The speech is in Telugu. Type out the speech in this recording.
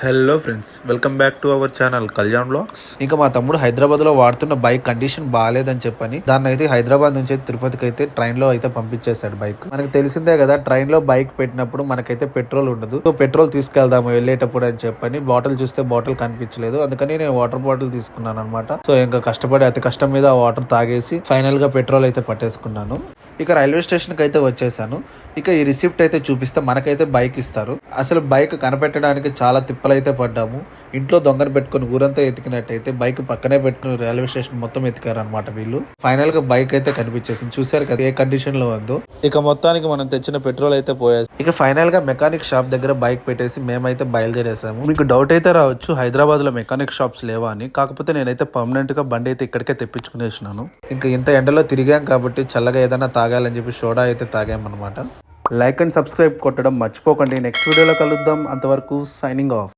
Hello friends, welcome back to our channel Kalyan blogs. ఇంకా మా తమ్ముడు హైదరాబాద్ లో వాడుతున్న బైక్ కండిషన్ బాగాలేదని చెప్పని దాన్ని అయితే హైదరాబాద్ నుంచి తిరుపతికి అయితే ట్రైన్ లో అయితే పంపించేశాడు. బైక్ మనకు తెలిసిందే కదా, ట్రైన్ లో బైక్ పెట్టినప్పుడు మనకైతే పెట్రోల్ ఉండదు. సో పెట్రోల్ తీసుకెళ్దాము వెళ్ళేటప్పుడు అని చెప్పని బాటిల్ చూస్తే బాటిల్ కనిపించలేదు, అందుకని నేను వాటర్ బాటిల్ తీసుకున్నాను అనమాట. సో ఇంకా కష్టపడి అతి కష్టం మీద ఆ వాటర్ తాగేసి ఫైనల్ గా పెట్రోల్ అయితే పట్టేసుకున్నాను. ఇక రైల్వే స్టేషన్ కి అయితే వచ్చేసాను. ఇక ఈ రిసిప్ట్ అయితే చూపిస్తే మనకైతే బైక్ ఇస్తారు. అసలు బైక్ కనిపెట్టడానికి చాలా తిప్పలైతే పడ్డాము. ఇంట్లో దొంగను పెట్టుకుని ఊరంతా ఎతికినట్టయితే బైక్ పక్కనే పెట్టుకుని రైల్వే స్టేషన్ మొత్తం ఎతికారు అనమాట వీళ్ళు. ఫైనల్ గా బైక్ అయితే కనిపించేసింది. చూసారు కదా ఏ కండిషన్ లో ఉందో. ఇక మొత్తానికి మనం తెచ్చిన పెట్రోల్ అయితే పోయేసి ఇక ఫైనల్ గా మెకానిక్ షాప్ దగ్గర బైక్ పెట్టేసి మేమైతే బయలుదేరేసాము. మీకు డౌట్ అయితే రావచ్చు, హైదరాబాద్ లో మెకానిక్ షాప్స్ లేవా అని. కాకపోతే నేనైతే పర్మనెంట్ గా బండి అయితే ఇక్కడికే తెప్పించుకునేసినాను. ఇంకా ఇంత ఎండలో తిరిగాం కాబట్టి చల్లగా ఏదైనా తాగాలని చెప్పి సోడా అయితే తాగామన్నమాట. లైక్ అండ్ సబ్స్క్రైబ్ కొట్టడం మర్చిపోకండి. నెక్స్ట్ వీడియోలో కలుద్దాం. అంతవరకు సైనింగ్ ఆఫ్.